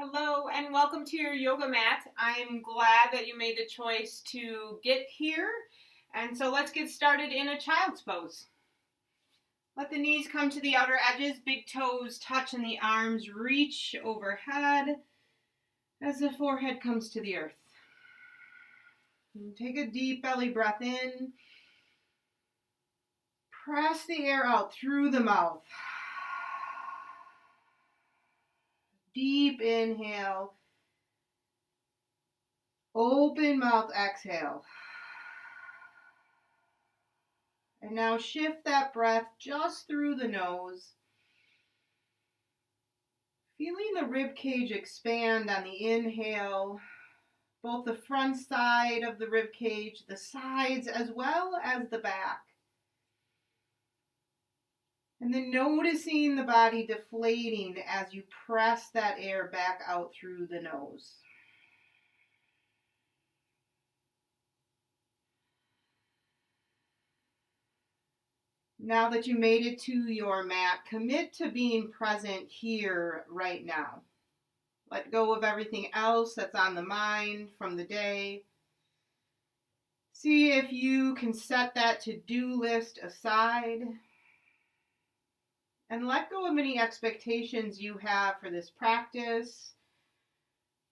Hello and welcome to your yoga mat. I'm glad that you made the choice to get here. And so let's get started in a child's pose. Let the knees come to the outer edges, big toes touch and the arms reach overhead as the forehead comes to the earth. And take a deep belly breath in. Press the air out through the mouth. Deep inhale. Open mouth exhale. And now shift that breath just through the nose. Feeling the rib cage expand on the inhale, both the front side of the rib cage, the sides, as well as the back. And then noticing the body deflating as you press that air back out through the nose. Now that you made it to your mat, commit to being present here right now. Let go of everything else that's on the mind from the day. See if you can set that to-do list aside. And let go of any expectations you have for this practice,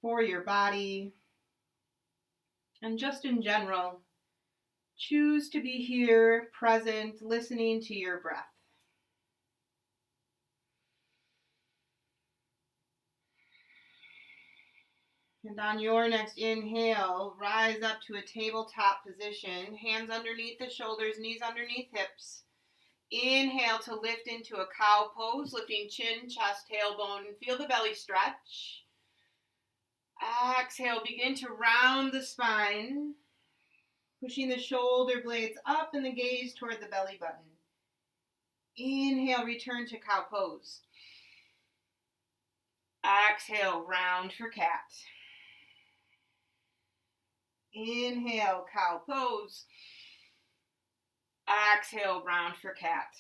for your body, and just in general. Choose to be here, present, listening to your breath. And on your next inhale, rise up to a tabletop position, hands underneath the shoulders, knees underneath hips. Inhale to lift into a cow pose, lifting chin, chest, tailbone, and feel the belly stretch. Exhale, begin to round the spine, pushing the shoulder blades up and the gaze toward the belly button. Inhale, return to cow pose. Exhale, round for cat. Inhale, cow pose. Exhale, round for cat.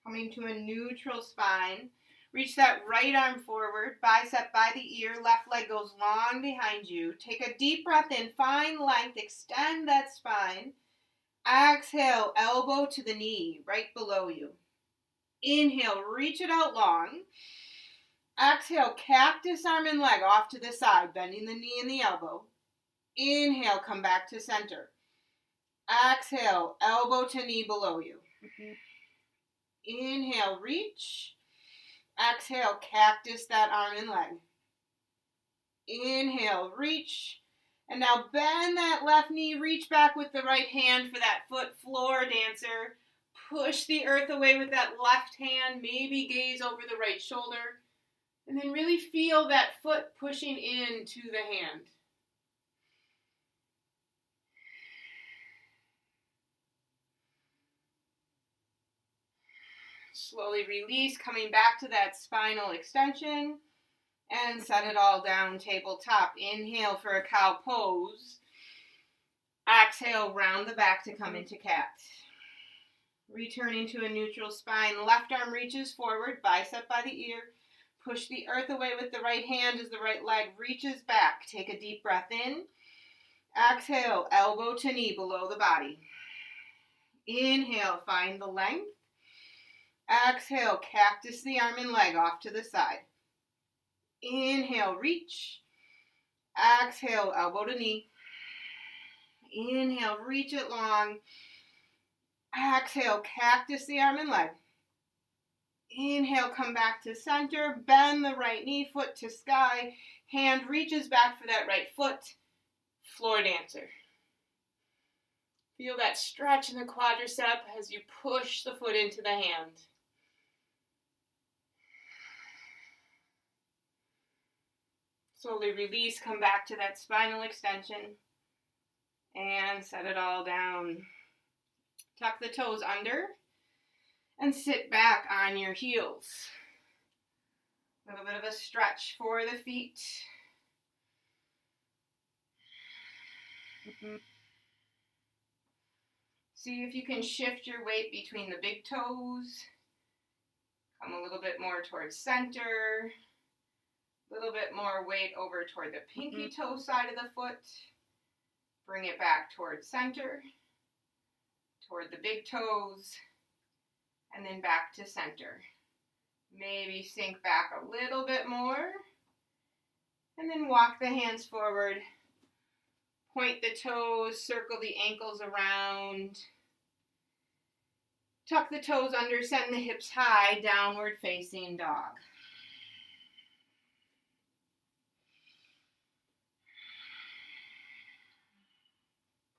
Coming to a neutral spine. Reach that right arm forward, bicep by the ear, left leg goes long behind you. Take a deep breath in, find length, extend that spine. Exhale, elbow to the knee, right below you. Inhale, reach it out long. Exhale, cactus arm and leg off to the side, bending the knee and the elbow. Inhale, come back to center. Exhale, elbow to knee below you. Inhale, reach. Exhale, cactus that arm and leg. Inhale, reach. And now bend that left knee, reach back with the right hand for that foot floor dancer. Push the earth away with that left hand, maybe gaze over the right shoulder. And then really feel that foot pushing into the hand. Slowly release, coming back to that spinal extension. And set it all down, tabletop. Inhale for a cow pose. Exhale, round the back to come into cat. Returning to a neutral spine. Left arm reaches forward, bicep by the ear. Push the earth away with the right hand as the right leg reaches back. Take a deep breath in. Exhale, elbow to knee below the body. Inhale, find the length. Exhale, cactus the arm and leg off to the side. Inhale, reach. Exhale, elbow to knee. Inhale, reach it long. Exhale, cactus the arm and leg. Inhale, come back to center. Bend the right knee, foot to sky. Hand reaches back for that right foot. Floor dancer. Feel that stretch in the quadricep as you push the foot into the hand. Slowly release, come back to that spinal extension. And set it all down. Tuck the toes under. And sit back on your heels. A little bit of a stretch for the feet. See if you can shift your weight between the big toes. Come a little bit more towards center. A little bit more weight over toward the pinky toe side of the foot. Bring it back toward center, toward the big toes, and then back to center. Maybe sink back a little bit more, and then walk the hands forward. Point the toes, circle the ankles around. Tuck the toes under, send the hips high, downward facing dog.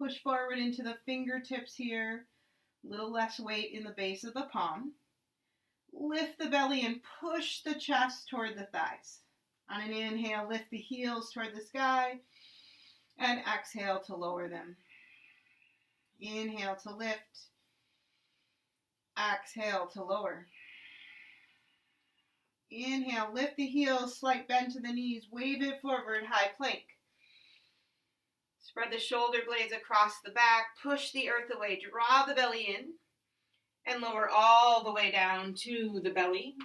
Push forward into the fingertips here. A little less weight in the base of the palm. Lift the belly and push the chest toward the thighs. On an inhale, lift the heels toward the sky. And exhale to lower them. Inhale to lift. Exhale to lower. Inhale, lift the heels, slight bend to the knees, wave it forward, high plank. Spread the shoulder blades across the back, push the earth away, draw the belly in, and lower all the way down to the belly.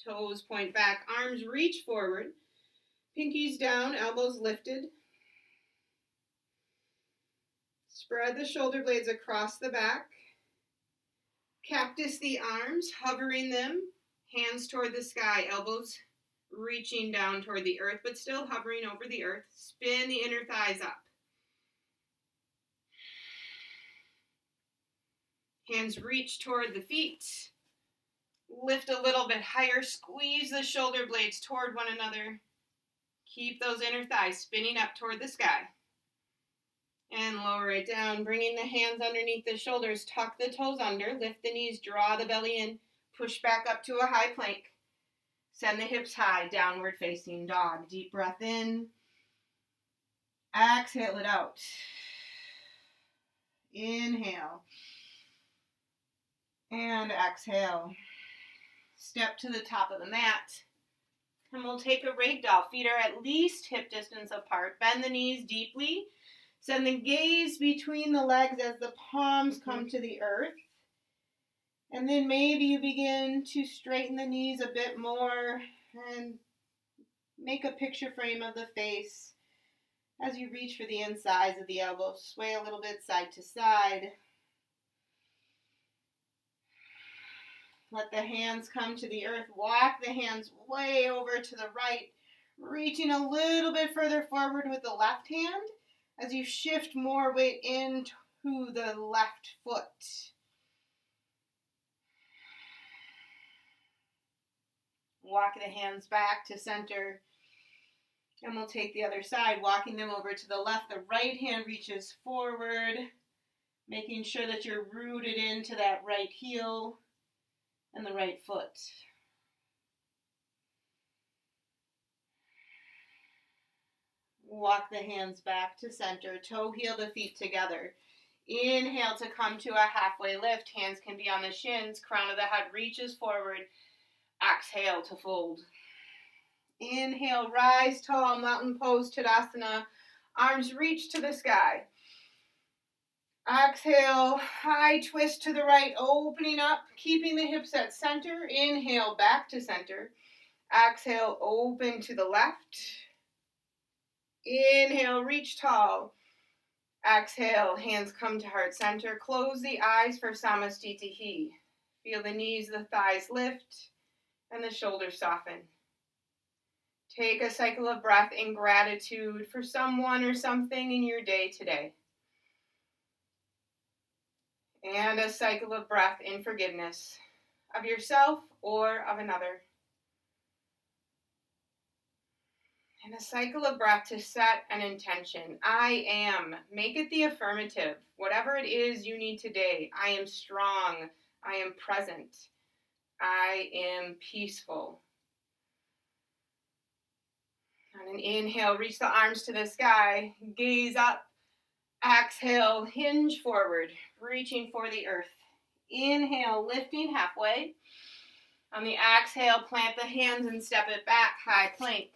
Toes point back, arms reach forward, pinkies down, elbows lifted. Spread the shoulder blades across the back. Cactus the arms, hovering them, hands toward the sky, elbows reaching down toward the earth, but still hovering over the earth. Spin the inner thighs up. Hands reach toward the feet. Lift a little bit higher. Squeeze the shoulder blades toward one another. Keep those inner thighs spinning up toward the sky. And lower it down, bringing the hands underneath the shoulders. Tuck the toes under. Lift the knees. Draw the belly in. Push back up to a high plank. Send the hips high, downward facing dog. Deep breath in. Exhale it out. Inhale. And exhale. Step to the top of the mat. And we'll take a ragdoll. Feet are at least hip distance apart. Bend the knees deeply. Send the gaze between the legs as the palms come to the earth. And then maybe you begin to straighten the knees a bit more and make a picture frame of the face as you reach for the insides of the elbows. Sway a little bit side to side. Let the hands come to the earth. Walk the hands way over to the right, reaching a little bit further forward with the left hand as you shift more weight into the left foot. Walk the hands back to center. And we'll take the other side, walking them over to the left. The right hand reaches forward, making sure that you're rooted into that right heel and the right foot. Walk the hands back to center. Toe heel the feet together. Inhale to come to a halfway lift. Hands can be on the shins. Crown of the head reaches forward. Exhale to fold. Inhale, rise tall, mountain pose, Tadasana. Arms reach to the sky. Exhale, high twist to the right, opening up, keeping the hips at center. Inhale, back to center. Exhale, open to the left. Inhale, reach tall. Exhale, hands come to heart center. Close the eyes for Samastitihi. Feel the knees, the thighs lift, and the shoulders soften. Take a cycle of breath in gratitude for someone or something in your day today. And a cycle of breath in forgiveness of yourself or of another. And a cycle of breath to set an intention. I am. Make it the affirmative. Whatever it is you need today. I am strong. I am present. I am peaceful. On an inhale, reach the arms to the sky. Gaze up. Exhale, hinge forward, reaching for the earth. Inhale, lifting halfway. On the exhale, plant the hands and step it back, high plank.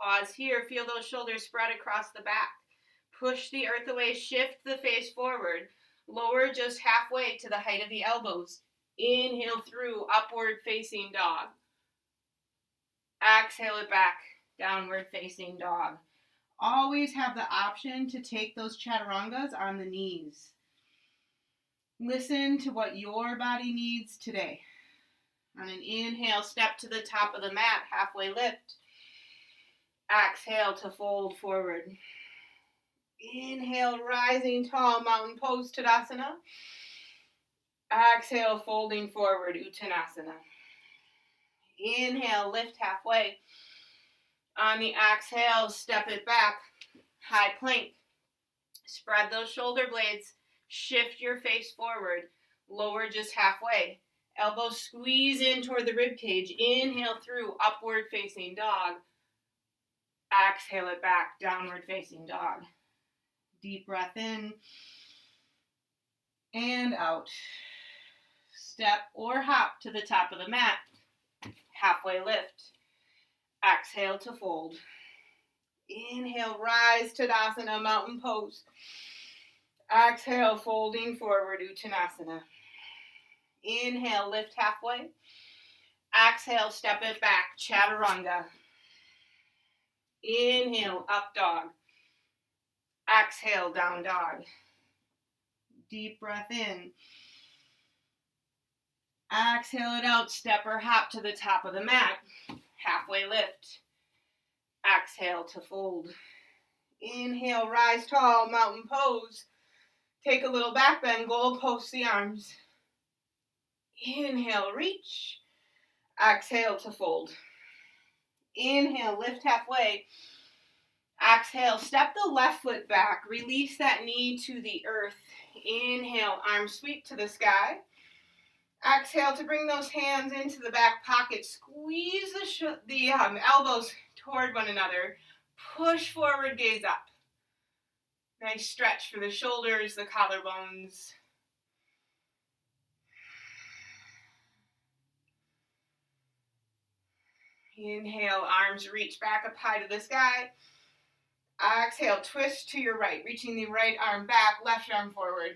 Pause here, feel those shoulders spread across the back. Push the earth away, shift the face forward. Lower just halfway to the height of the elbows. Inhale through, upward facing dog. Exhale it back, downward facing dog. Always have the option to take those chaturangas on the knees. Listen to what your body needs today. On an inhale, step to the top of the mat, halfway lift. Exhale to fold forward. Inhale, rising tall, mountain pose, Tadasana. Exhale, folding forward, Uttanasana. Inhale, lift halfway. On the exhale, step it back, high plank. Spread those shoulder blades. Shift your face forward. Lower just halfway. Elbows squeeze in toward the rib cage. Inhale through, upward facing dog. Exhale it back, downward facing dog. Deep breath in and out. Step or hop to the top of the mat. Halfway lift. Exhale to fold. Inhale, rise, Tadasana, mountain pose. Exhale, folding forward, Uttanasana. Inhale, lift halfway. Exhale, step it back, Chaturanga. Inhale, up dog. Exhale, down dog. Deep breath in. Exhale it out, step or hop to the top of the mat. Halfway lift. Exhale to fold. Inhale, rise tall, mountain pose. Take a little back bend, goal post the arms. Inhale, reach. Exhale to fold. Inhale, lift halfway. Exhale, step the left foot back. Release that knee to the earth. Inhale, arms sweep to the sky. Exhale to bring those hands into the back pocket. Squeeze the elbows toward one another. Push forward, gaze up. Nice stretch for the shoulders, the collarbones. Inhale, arms reach back up high to the sky. Exhale, twist to your right, reaching the right arm back, left arm forward.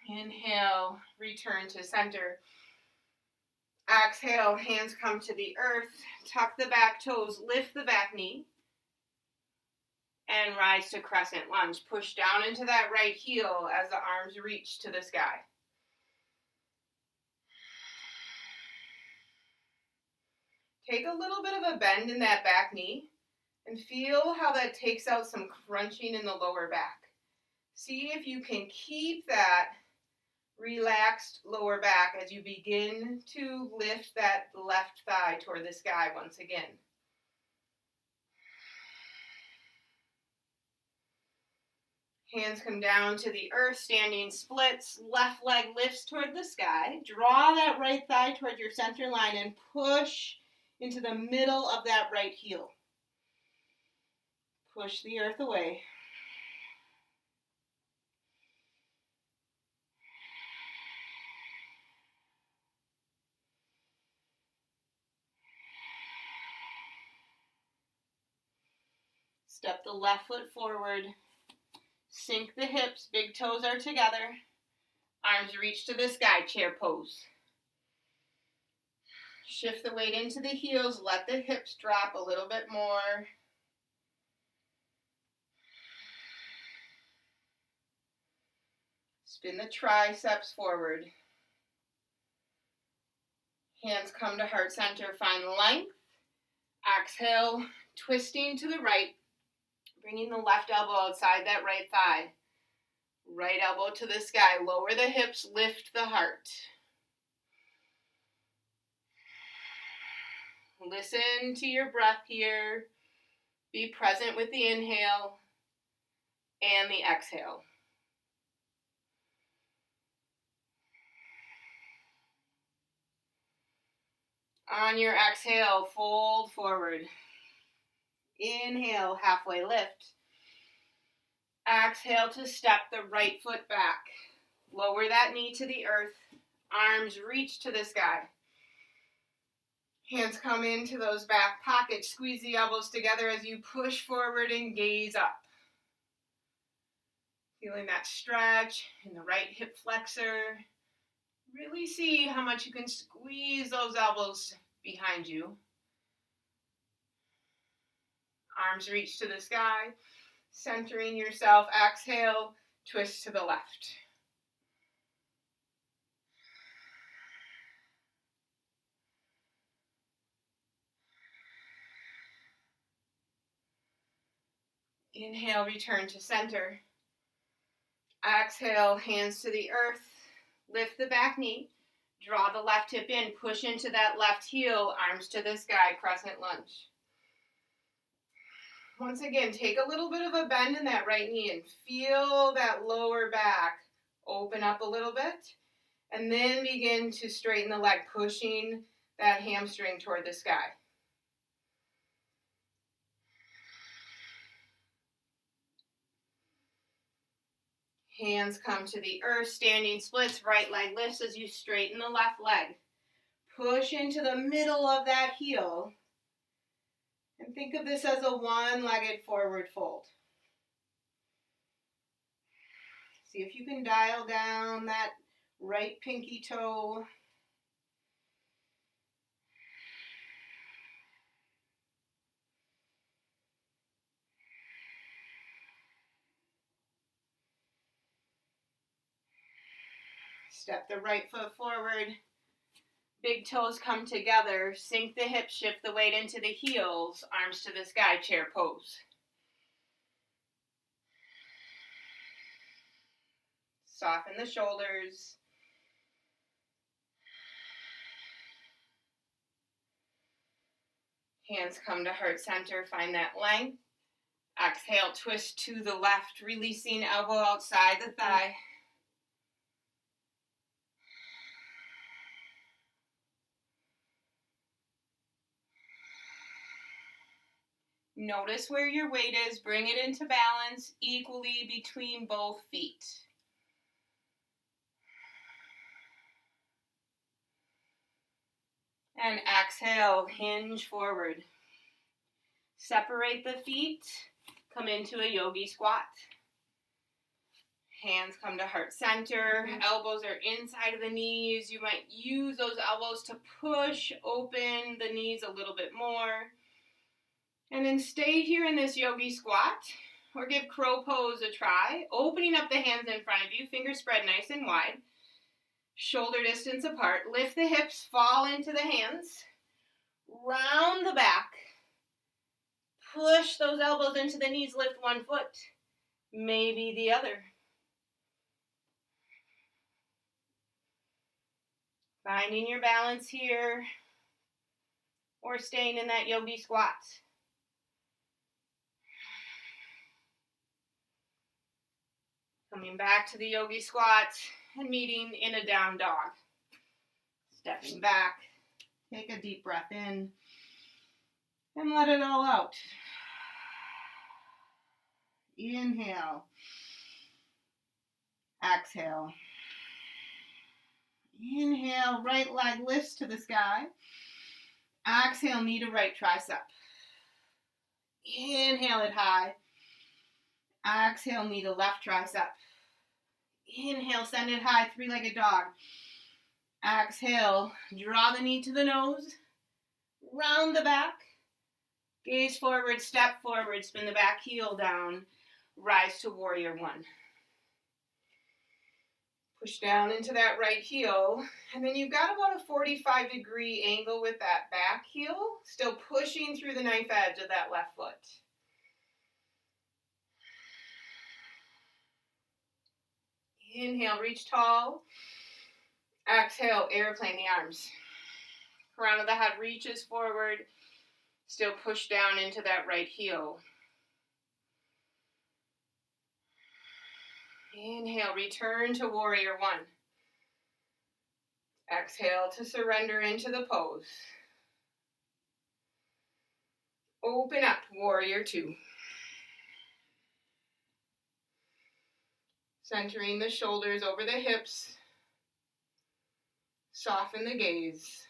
Inhale, return to center. Exhale, hands come to the earth. Tuck the back toes, lift the back knee. And rise to crescent lunge. Push down into that right heel as the arms reach to the sky. Take a little bit of a bend in that back knee and feel how that takes out some crunching in the lower back. See if you can keep that relaxed lower back as you begin to lift that left thigh toward the sky once again. Hands come down to the earth, standing splits, left leg lifts toward the sky. Draw that right thigh toward your center line and push into the middle of that right heel. Push the earth away. Step the left foot forward. Sink the hips, big toes are together. Arms reach to the sky, chair pose. Shift the weight into the heels, let the hips drop a little bit more. Spin the triceps forward. Hands come to heart center, find length. Exhale, twisting to the right. Bringing the left elbow outside that right thigh. Right elbow to the sky. Lower the hips, lift the heart. Listen to your breath here. Be present with the inhale and the exhale. On your exhale, fold forward. Inhale, halfway lift. Exhale to step the right foot back. Lower that knee to the earth. Arms reach to the sky. Hands come into those back pockets. Squeeze the elbows together as you push forward and gaze up. Feeling that stretch in the right hip flexor. Really see how much you can squeeze those elbows behind you. Arms reach to the sky, centering yourself. Exhale, twist to the left. Inhale, return to center. Exhale, hands to the earth. Lift the back knee. Draw the left hip in. Push into that left heel. Arms to the sky, crescent lunge. Once again, take a little bit of a bend in that right knee and feel that lower back open up a little bit. And then begin to straighten the leg, pushing that hamstring toward the sky. Hands come to the earth, standing splits, right leg lifts as you straighten the left leg. Push into the middle of that heel. And think of this as a one-legged forward fold. See if you can dial down that right pinky toe. Step the right foot forward. Big toes come together. Sink the hips, shift the weight into the heels. Arms to the sky, chair pose. Soften the shoulders. Hands come to heart center. Find that length. Exhale, twist to the left, releasing elbow outside the thigh. Notice where your weight is. Bring it into balance equally between both feet. And exhale, hinge forward. Separate the feet. Come into a yogi squat. Hands come to heart center. Elbows are inside of the knees. You might use those elbows to push open the knees a little bit more. And then stay here in this yogi squat, or give crow pose a try. Opening up the hands in front of you, fingers spread nice and wide. Shoulder distance apart. Lift the hips, fall into the hands. Round the back. Push those elbows into the knees, lift one foot, maybe the other. Finding your balance here, or staying in that yogi squat. Coming back to the yogi squat and meeting in a down dog. Stepping back, take a deep breath in, and let it all out. Inhale. Exhale. Inhale, right leg lifts to the sky. Exhale, knee to right tricep. Inhale it high. Exhale, knee to left tricep. Inhale, send it high, three-legged dog. Exhale, draw the knee to the nose. Round the back. Gaze forward, step forward, spin the back heel down. Rise to warrior one. Push down into that right heel. And then you've got about a 45-degree angle with that back heel. Still pushing through the knife edge of that left foot. Inhale, reach tall. Exhale, airplane the arms. Crown of the head reaches forward. Still push down into that right heel. Inhale, return to warrior one. Exhale to surrender into the pose. Open up, warrior two. Centering the shoulders over the hips. Soften the gaze.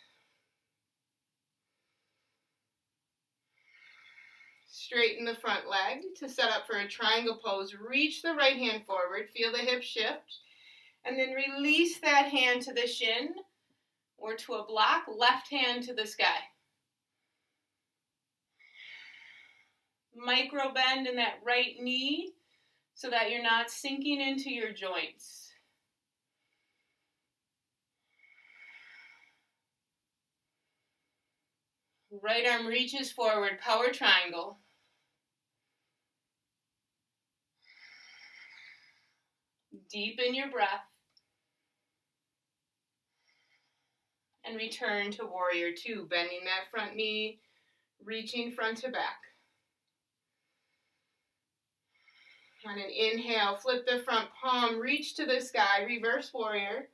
Straighten the front leg to set up for a triangle pose. Reach the right hand forward. Feel the hip shift. And then release that hand to the shin or to a block. Left hand to the sky. Micro bend in that right knee so that you're not sinking into your joints. Right arm reaches forward, power triangle. Deepen your breath. And return to warrior two, bending that front knee, reaching front to back. On an inhale, flip the front palm, reach to the sky, reverse warrior.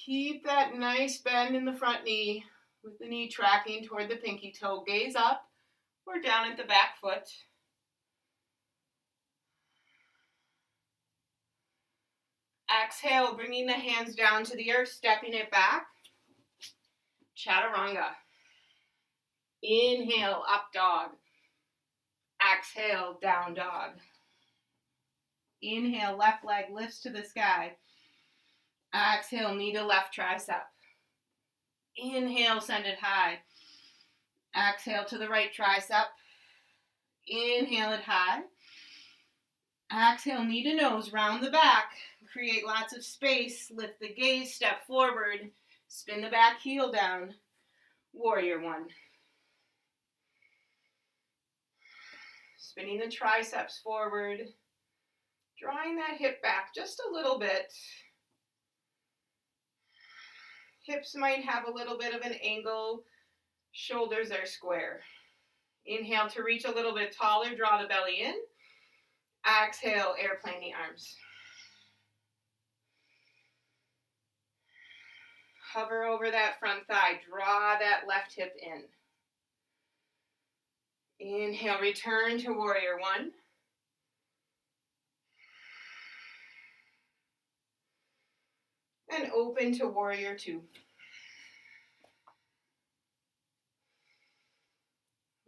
Keep that nice bend in the front knee with the knee tracking toward the pinky toe. Gaze up or down at the back foot. Exhale, bringing the hands down to the earth, stepping it back. Chaturanga. Inhale, up dog. Exhale, down dog. Inhale, left leg lifts to the sky. Exhale, knee to left tricep. Inhale, send it high. Exhale to the right tricep. Inhale it high. Exhale, knee to nose, round the back. Create lots of space. Lift the gaze, step forward. Spin the back heel down. Warrior one. Spinning the triceps forward. Drawing that hip back just a little bit. Hips might have a little bit of an angle. Shoulders are square. Inhale to reach a little bit taller. Draw the belly in. Exhale, airplane the arms. Hover over that front thigh. Draw that left hip in. Inhale, return to warrior one. And open to warrior two.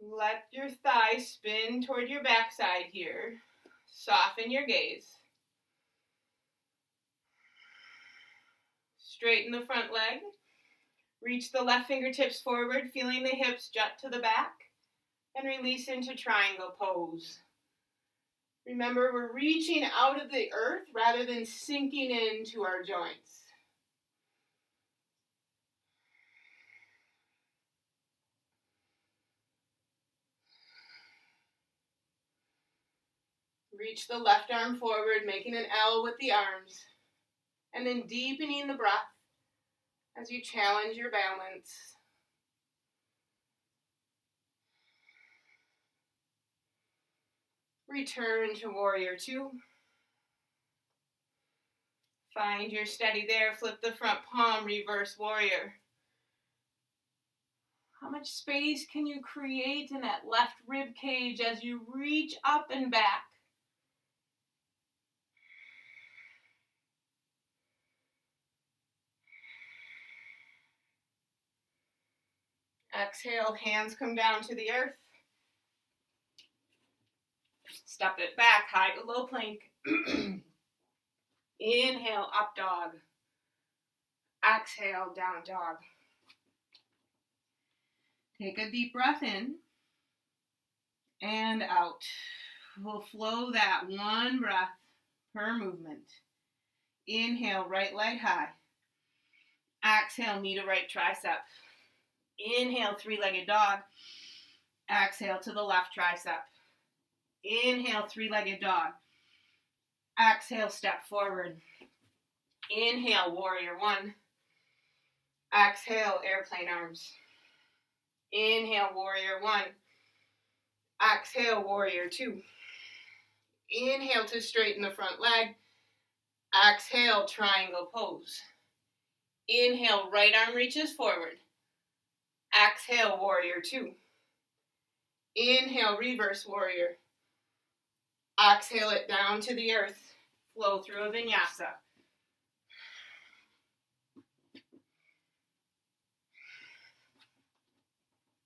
Let your thigh spin toward your backside here. Soften your gaze. Straighten the front leg. Reach the left fingertips forward, feeling the hips jut to the back. And release into triangle pose. Remember, we're reaching out of the earth rather than sinking into our joints. Reach the left arm forward, making an L with the arms. And then deepening the breath as you challenge your balance. Return to warrior two. Find your steady there. Flip the front palm, reverse warrior. How much space can you create in that left rib cage as you reach up and back? Exhale, hands come down to the earth. Step it back, high to low plank. Inhale, up dog. Exhale, down dog. Take a deep breath in and out. We'll flow that one breath per movement. Inhale, right leg high. Exhale, knee to right tricep. Inhale, three-legged dog. Exhale to the left tricep. Inhale, three-legged dog. Exhale, step forward. Inhale, warrior one. Exhale, airplane arms. Inhale, warrior one. Exhale, warrior two. Inhale to straighten the front leg. Exhale, triangle pose. Inhale, right arm reaches forward. Exhale, warrior two. Inhale, reverse warrior. Exhale it down to the earth. Flow through a vinyasa.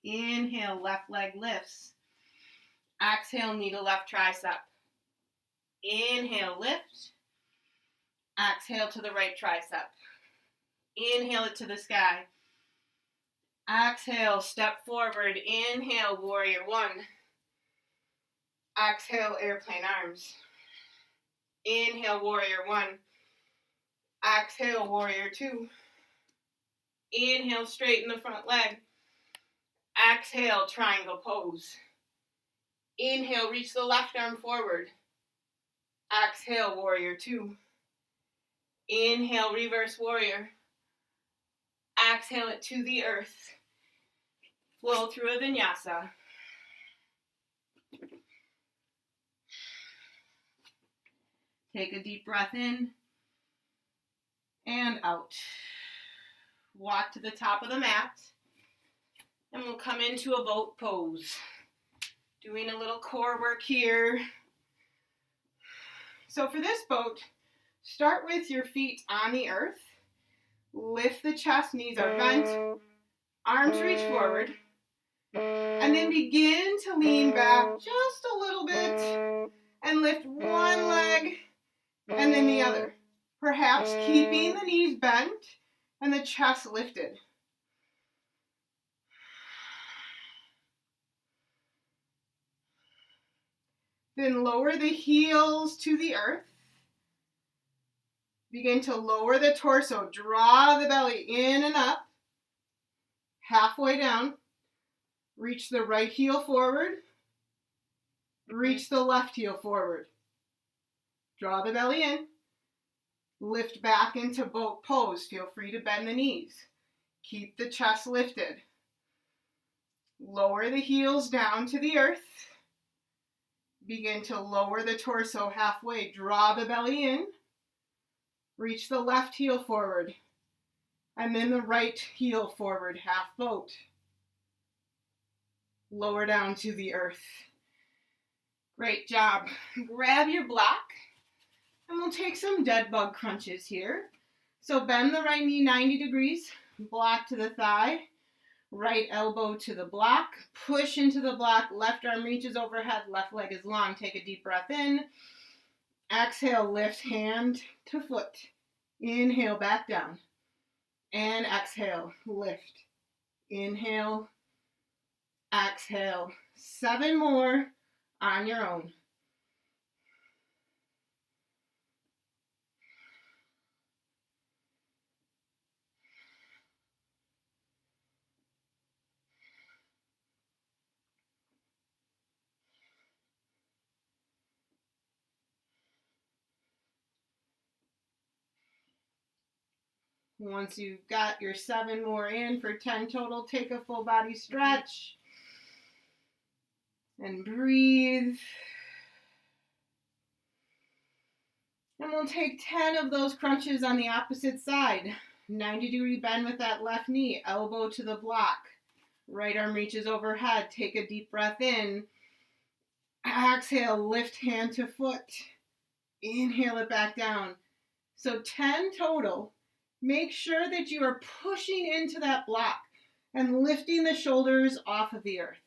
Inhale, left leg lifts. Exhale, knee to left tricep. Inhale, lift. Exhale to the right tricep. Inhale it to the sky. Exhale, step forward. Inhale, warrior one. Exhale, airplane arms. Inhale, warrior one. Exhale, warrior two. Inhale, straighten the front leg. Exhale, triangle pose. Inhale, reach the left arm forward. Exhale, warrior two. Inhale, reverse warrior. Exhale it to the earth. Flow through a vinyasa. Take a deep breath in and out. Walk to the top of the mat, and we'll come into a boat pose. Doing a little core work here. So for this boat, start with your feet on the earth. Lift the chest, knees are bent, arms reach forward, and then begin to lean back just a little bit and lift one leg and then the other. Perhaps keeping the knees bent and the chest lifted. Then lower the heels to the earth. Begin to lower the torso. Draw the belly in and up. Halfway down. Reach the right heel forward. Reach the left heel forward. Draw the belly in. Lift back into boat pose. Feel free to bend the knees. Keep the chest lifted. Lower the heels down to the earth. Begin to lower the torso halfway. Draw the belly in. Reach the left heel forward. And then the right heel forward, half boat. Lower down to the earth. Great job. Grab your block. And we'll take some dead bug crunches here. So bend the right knee 90 degrees. Block to the thigh. Right elbow to the block. Push into the block. Left arm reaches overhead. Left leg is long. Take a deep breath in. Exhale, lift hand to foot. Inhale, back down. And exhale, lift. Inhale, exhale. 7 more on your own. Once you've got your 7 more in for 10 total, take a full body stretch and breathe. And we'll take 10 of those crunches on the opposite side. 90-degree bend with that left knee, elbow to the block. Right arm reaches overhead. Take a deep breath in. Exhale, lift hand to foot. Inhale it back down. So 10 total. Make sure that you are pushing into that block and lifting the shoulders off of the earth.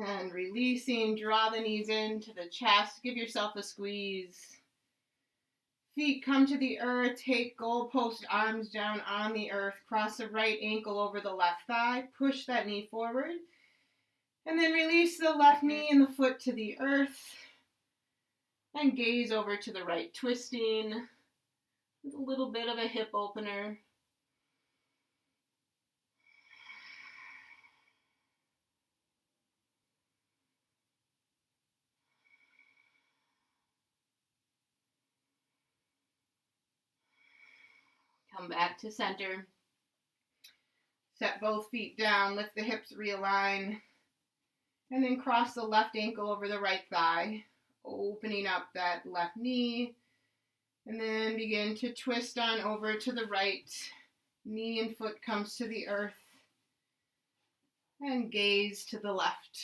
And releasing, draw the knees into the chest. Give yourself a squeeze. Feet come to the earth. Take goalpost arms down on the earth. Cross the right ankle over the left thigh. Push that knee forward. And then release the left knee and the foot to the earth. And gaze over to the right, twisting with a little bit of a hip opener. Come back to center. Set both feet down, lift the hips, realign. And then cross the left ankle over the right thigh, opening up that left knee. And then begin to twist on over to the right. Knee and foot comes to the earth. And gaze to the left.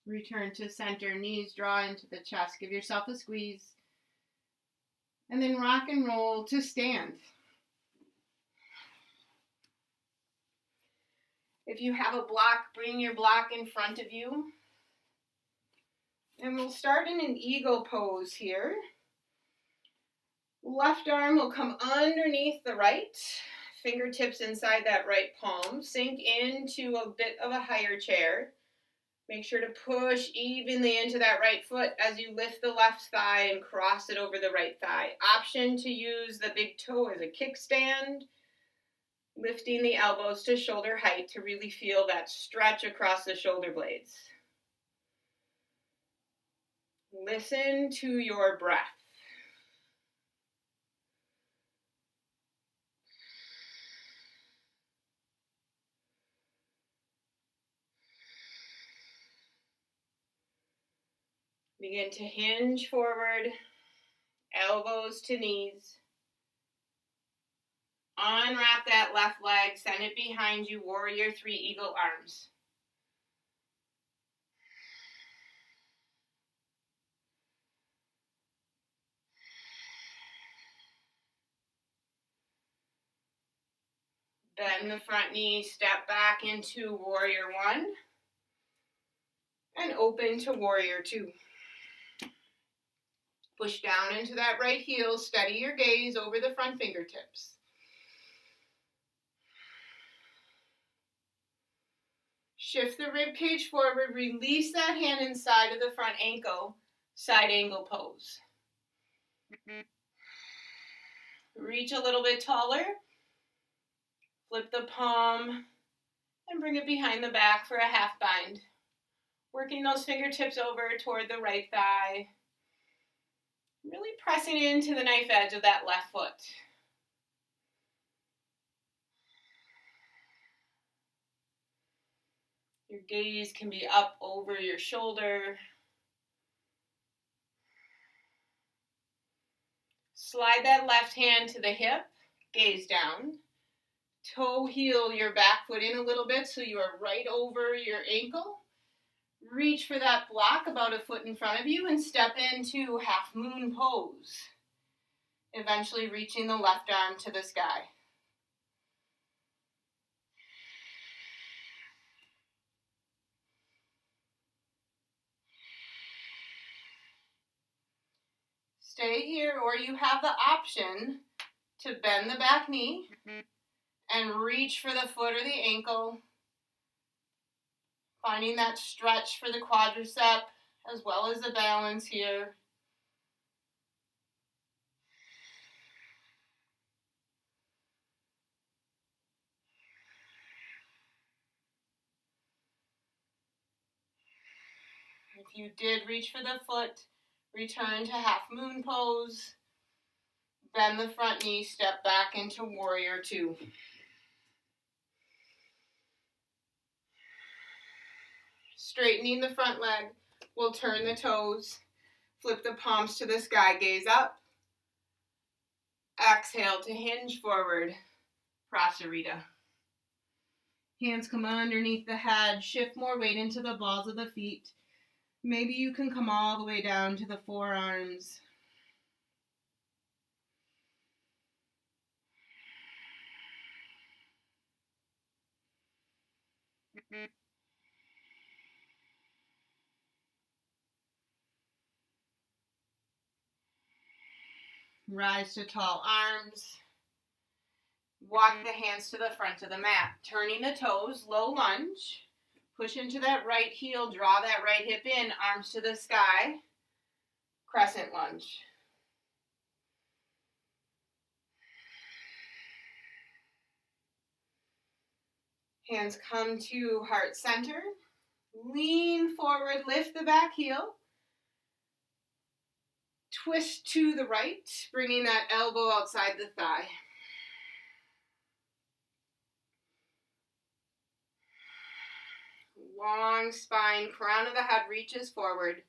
Return to center, knees draw into the chest. Give yourself a squeeze. And then rock and roll to stand. If you have a block, bring your block in front of you. And we'll start in an eagle pose here. Left arm will come underneath the right. Fingertips inside that right palm. Sink into a bit of a higher chair. Make sure to push evenly into that right foot as you lift the left thigh and cross it over the right thigh. Option to use the big toe as a kickstand. Lifting the elbows to shoulder height to really feel that stretch across the shoulder blades. Listen to your breath. Begin to hinge forward, elbows to knees. Unwrap that left leg, send it behind you, warrior three, eagle arms. Bend the front knee, step back into warrior one, and open to warrior two. Push down into that right heel, steady your gaze over the front fingertips. Shift the rib cage forward, release that hand inside of the front ankle, side angle pose. Reach a little bit taller, flip the palm, and bring it behind the back for a half bind. Working those fingertips over toward the right thigh. Really pressing into the knife edge of that left foot. Your gaze can be up over your shoulder. Slide that left hand to the hip, gaze down. Toe heel your back foot in a little bit so you are right over your ankle. Reach for that block about a foot in front of you and step into half moon pose. Eventually reaching the left arm to the sky. Stay here, or you have the option to bend the back knee and reach for the foot or the ankle, finding that stretch for the quadricep as well as the balance here. If you did reach for the foot, return to half moon pose. Bend the front knee, step back into warrior two. Straightening the front leg, we'll turn the toes, flip the palms to the sky, gaze up. Exhale to hinge forward, Prasarita. Hands come underneath the head, shift more weight into the balls of the feet. Maybe you can come all the way down to the forearms. Rise to tall arms. Walk the hands to the front of the mat. Turning the toes, low lunge. Push into that right heel, draw that right hip in, arms to the sky. Crescent lunge. Hands come to heart center. Lean forward, lift the back heel. Twist to the right, bringing that elbow outside the thigh. Long spine, crown of the head reaches forward.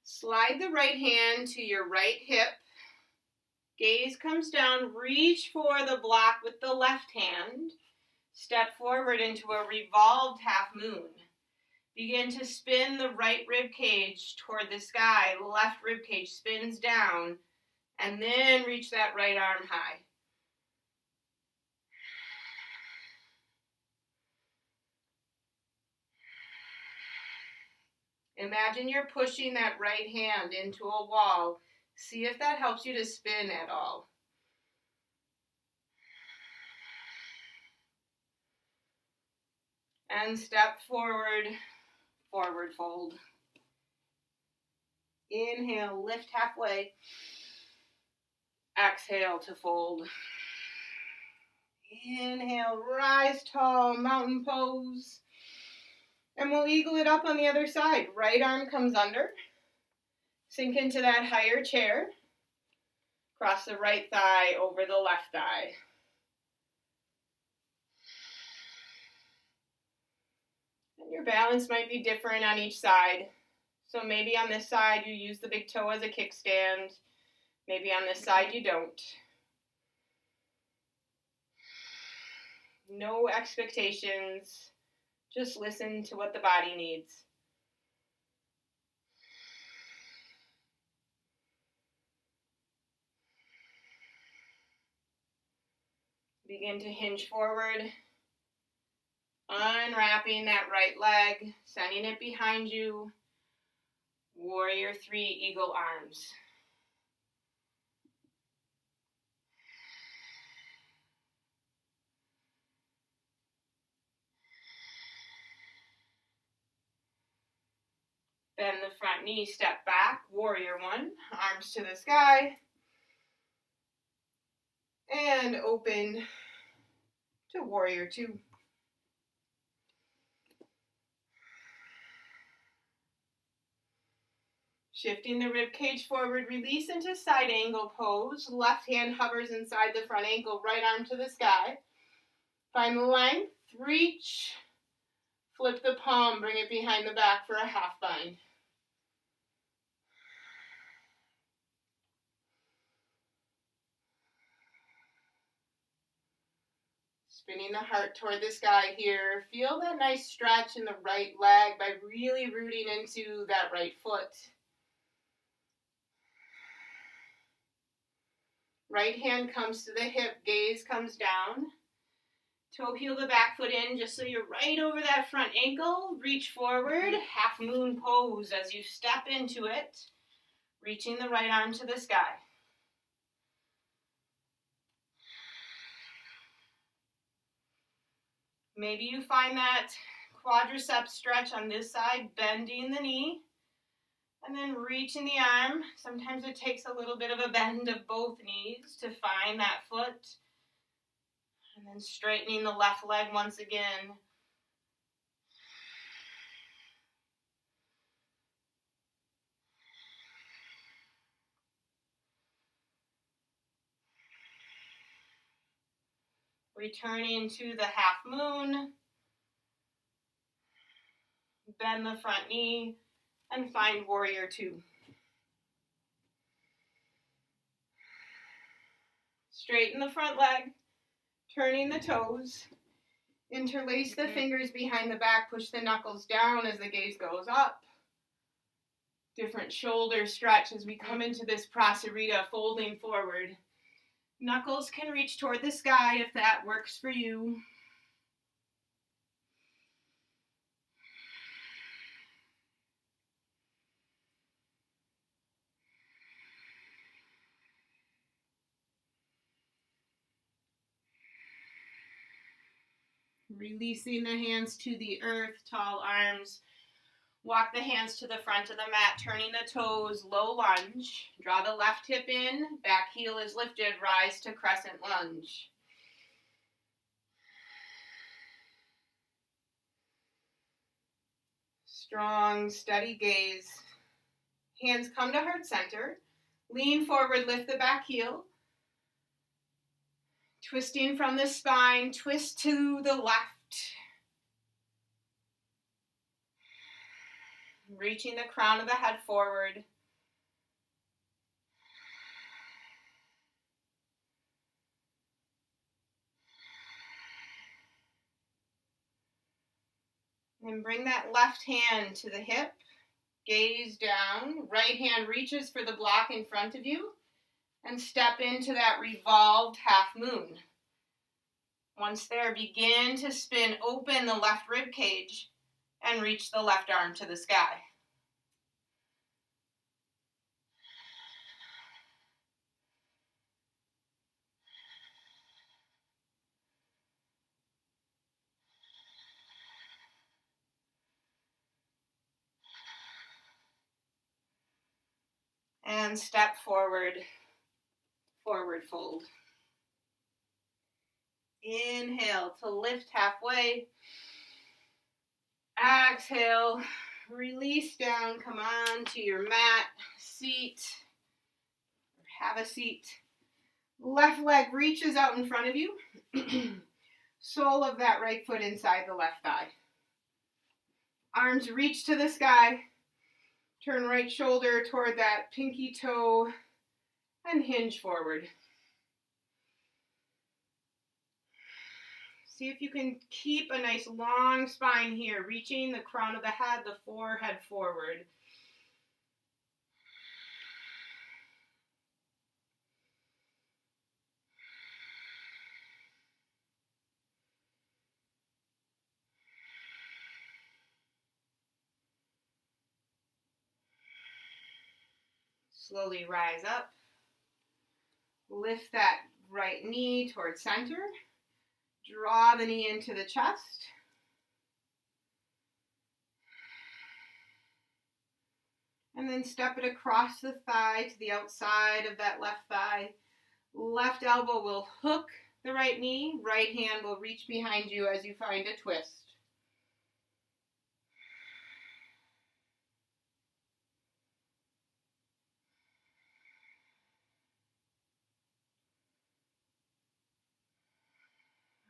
Slide the right hand to your right hip. Gaze comes down. Reach for the block with the left hand. Step forward into a revolved half moon. Begin to spin the right rib cage toward the sky. Left rib cage spins down. And then reach that right arm high. Imagine you're pushing that right hand into a wall. See if that helps you to spin at all. And step forward, forward fold. Inhale, lift halfway. Exhale to fold. Inhale, rise tall, mountain pose. And we'll eagle it up on the other side. Right arm comes under. Sink into that higher chair. Cross the right thigh over the left thigh. And your balance might be different on each side. So maybe on this side you use the big toe as a kickstand. Maybe on this side you don't. No expectations. Just listen to what the body needs. Begin to hinge forward. Unwrapping that right leg, sending it behind you. Warrior 3, eagle arms. Bend the front knee, step back, warrior 1, arms to the sky. And open to warrior 2. Shifting the rib cage forward, release into side angle pose. Left hand hovers inside the front ankle, right arm to the sky. Find the length, reach, flip the palm, bring it behind the back for a half bind. Spinning the heart toward the sky here. Feel that nice stretch in the right leg by really rooting into that right foot. Right hand comes to the hip, gaze comes down. Toe heel the back foot in just so you're right over that front ankle. Reach forward, half moon pose as you step into it. Reaching the right arm to the sky. Maybe you find that quadricep stretch on this side, bending the knee. And then reaching the arm. Sometimes it takes a little bit of a bend of both knees to find that foot. And then straightening the left leg once again. Returning to the half moon. Bend the front knee. And find warrior 2. Straighten the front leg, turning the toes. Interlace the fingers behind the back, push the knuckles down as the gaze goes up. Different shoulder stretch as we come into this Prasarita, folding forward. Knuckles can reach toward the sky if that works for you. Releasing the hands to the earth, tall arms. Walk the hands to the front of the mat, turning the toes, low lunge. Draw the left hip in, back heel is lifted, rise to crescent lunge. Strong, steady gaze. Hands come to heart center. Lean forward, lift the back heel. Twisting from the spine, twist to the left. Reaching the crown of the head forward. And bring that left hand to the hip. Gaze down. Right hand reaches for the block in front of you. And step into that revolved half moon. Once there, begin to spin open the left rib cage and reach the left arm to the sky. And step forward, forward fold. Inhale to lift halfway. Exhale, release down, come on to your mat, seat, or have a seat. Left leg reaches out in front of you. Sole of that right foot inside the left thigh. Arms reach to the sky. Turn right shoulder toward that pinky toe and hinge forward. See if you can keep a nice long spine here, reaching the crown of the head, the forehead forward. Slowly rise up. Lift that right knee towards center. Draw the knee into the chest. And then step it across the thigh to the outside of that left thigh. Left elbow will hook the right knee. Right hand will reach behind you as you find a twist.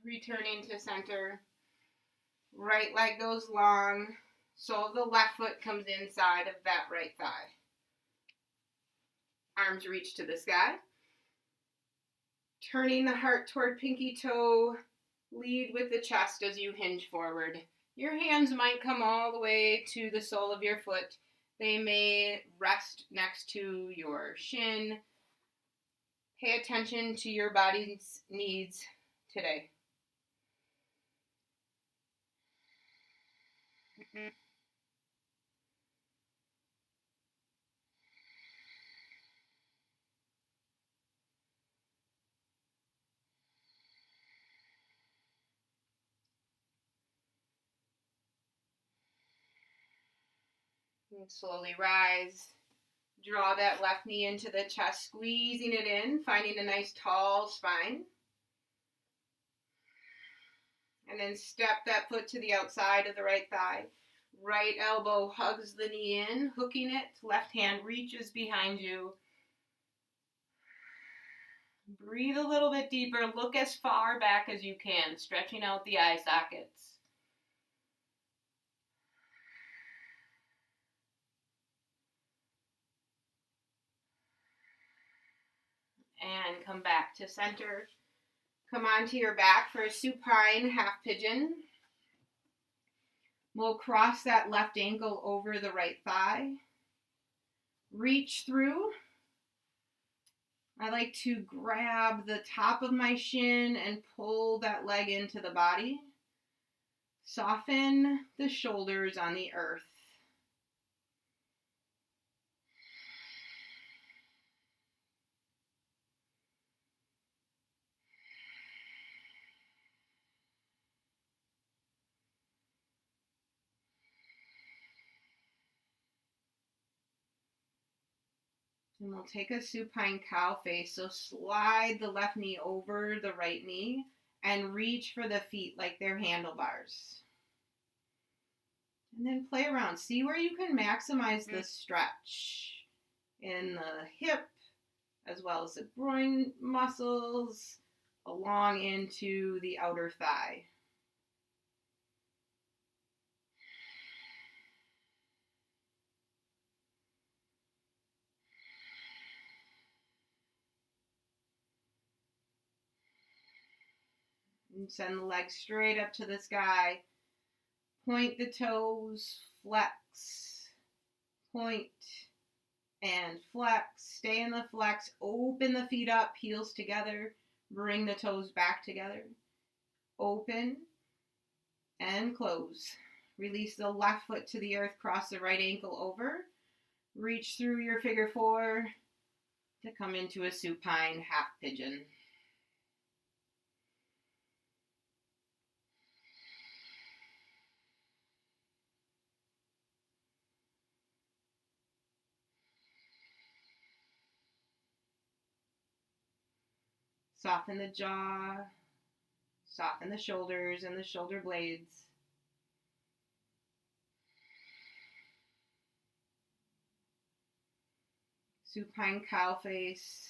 Returning to center. Right leg goes long. Sole of the left foot comes inside of that right thigh. Arms reach to the sky. Turning the heart toward pinky toe. Lead with the chest as you hinge forward. Your hands might come all the way to the sole of your foot. They may rest next to your shin. Pay attention to your body's needs today. And slowly rise. Draw that left knee into the chest, squeezing it in, finding a nice tall spine. And then step that foot to the outside of the right thigh. Right elbow hugs the knee in, hooking it. Left hand reaches behind you. Breathe a little bit deeper. Look as far back as you can, stretching out the eye sockets. And come back to center. Come onto your back for a supine half pigeon. We'll cross that left ankle over the right thigh. Reach through. I like to grab the top of my shin and pull that leg into the body. Soften the shoulders on the earth. And we'll take a supine cow face. So slide the left knee over the right knee and reach for the feet like they're handlebars. And then play around. See where you can maximize the stretch in the hip, as well as the groin muscles along into the outer thigh. And send the legs straight up to the sky. Point the toes, flex, point, and flex. Stay in the flex. Open the feet up, heels together. Bring the toes back together. Open and close. Release the left foot to the earth, cross the right ankle over. Reach through your figure four to come into a supine half pigeon. Soften the jaw, soften the shoulders and the shoulder blades. Supine cow face,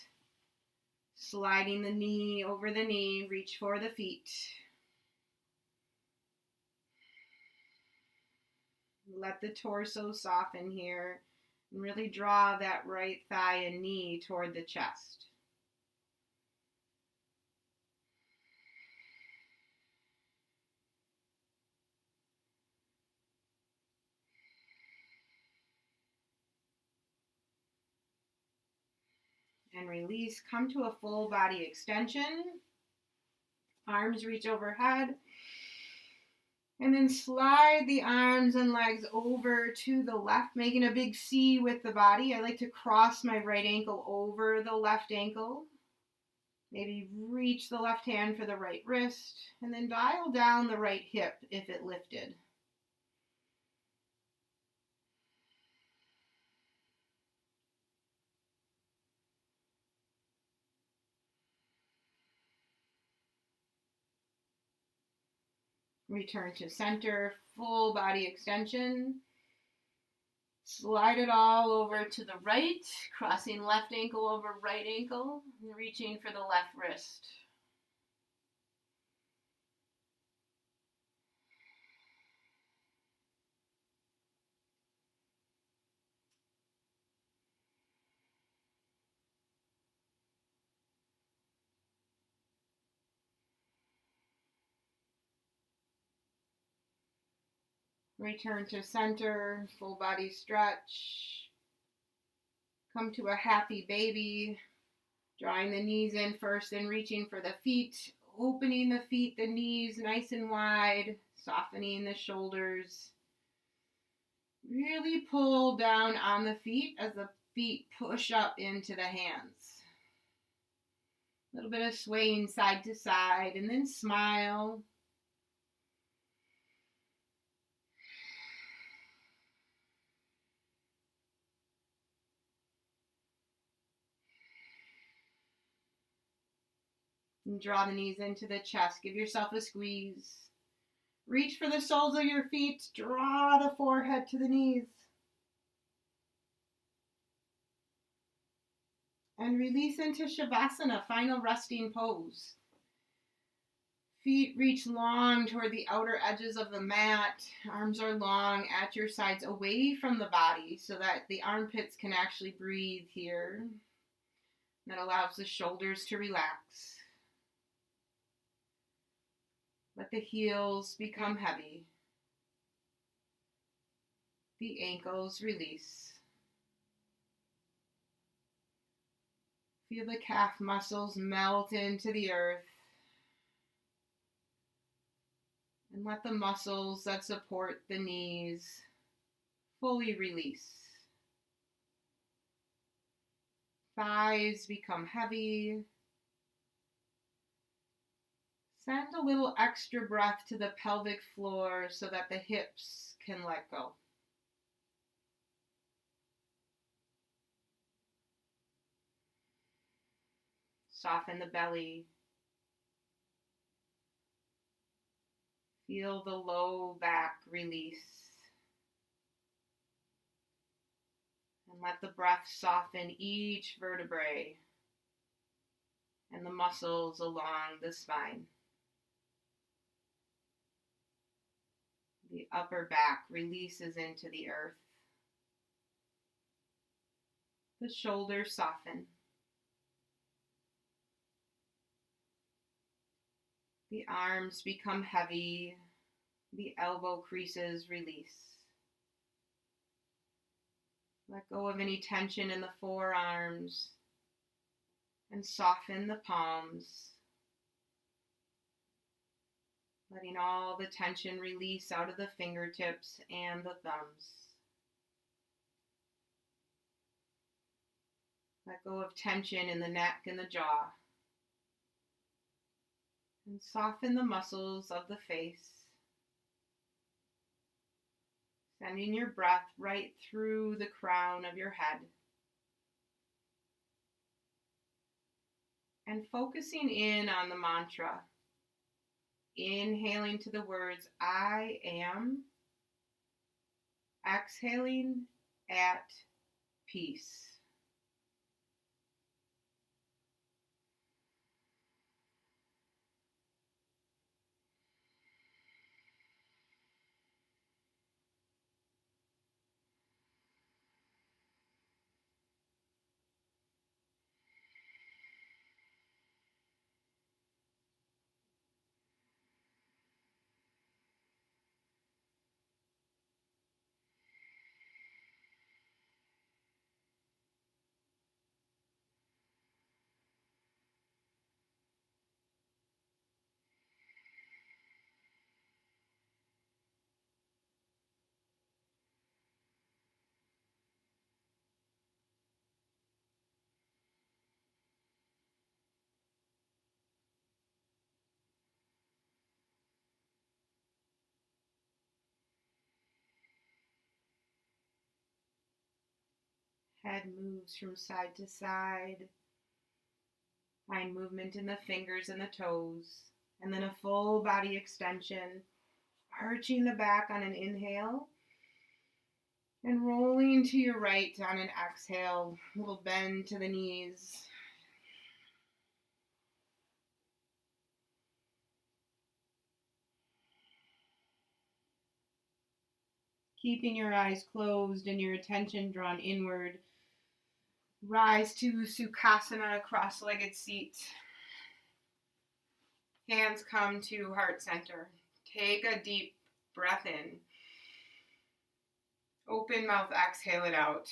sliding the knee over the knee, reach for the feet. Let the torso soften here and really draw that right thigh and knee toward the chest. And release. Come to a full body extension. Arms reach overhead. And then slide the arms and legs over to the left, making a big C with the body. I like to cross my right ankle over the left ankle. Maybe reach the left hand for the right wrist. And then dial down the right hip if it lifted. Return to center, full body extension. Slide it all over to the right, crossing left ankle over right ankle, and reaching for the left wrist. Return to center, full body stretch. Come to a happy baby, drawing the knees in first, then reaching for the feet, opening the feet, the knees nice and wide, softening the shoulders. Really pull down on the feet as the feet push up into the hands. A little bit of swaying side to side, and then smile. And draw the knees into the chest. Give yourself a squeeze. Reach for the soles of your feet. Draw the forehead to the knees. And release into Shavasana, final resting pose. Feet reach long toward the outer edges of the mat. Arms are long at your sides, away from the body, so that the armpits can actually breathe here. That allows the shoulders to relax. Let the heels become heavy. The ankles release. Feel the calf muscles melt into the earth. And let the muscles that support the knees fully release. Thighs become heavy. Send a little extra breath to the pelvic floor so that the hips can let go. Soften the belly. Feel the low back release. And let the breath soften each vertebrae. and the muscles along the spine. The upper back releases into the earth. The shoulders soften. The arms become heavy. The elbow creases release. Let go of any tension in the forearms and soften the palms. Letting all the tension release out of the fingertips and the thumbs. Let go of tension in the neck and the jaw. And soften the muscles of the face. Sending your breath right through the crown of your head. And focusing in on the mantra. Inhaling to the words, I am. Exhaling, at peace. Head moves from side to side. Find movement in the fingers and the toes. And then a full body extension. Arching the back on an inhale. And rolling to your right on an exhale. A little bend to the knees. Keeping your eyes closed and your attention drawn inward. Rise to Sukhasana, cross-legged seat. Hands come to heart center. Take a deep breath in. Open mouth, exhale it out.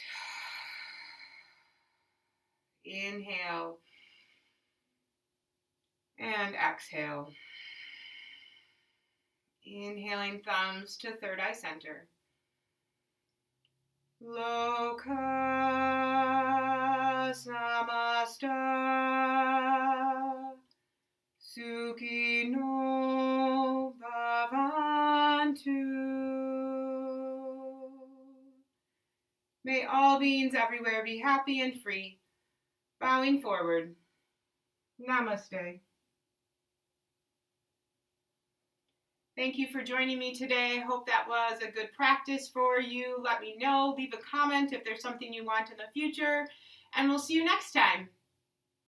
Inhale. And exhale. Inhaling, thumbs to third eye center. Loka Samasta Sukhino Bhavantu. May all beings everywhere be happy and free. Bowing forward. Namaste. Thank you for joining me today. I hope that was a good practice for you. Let me know. Leave a comment if there's something you want in the future. And we'll see you next time.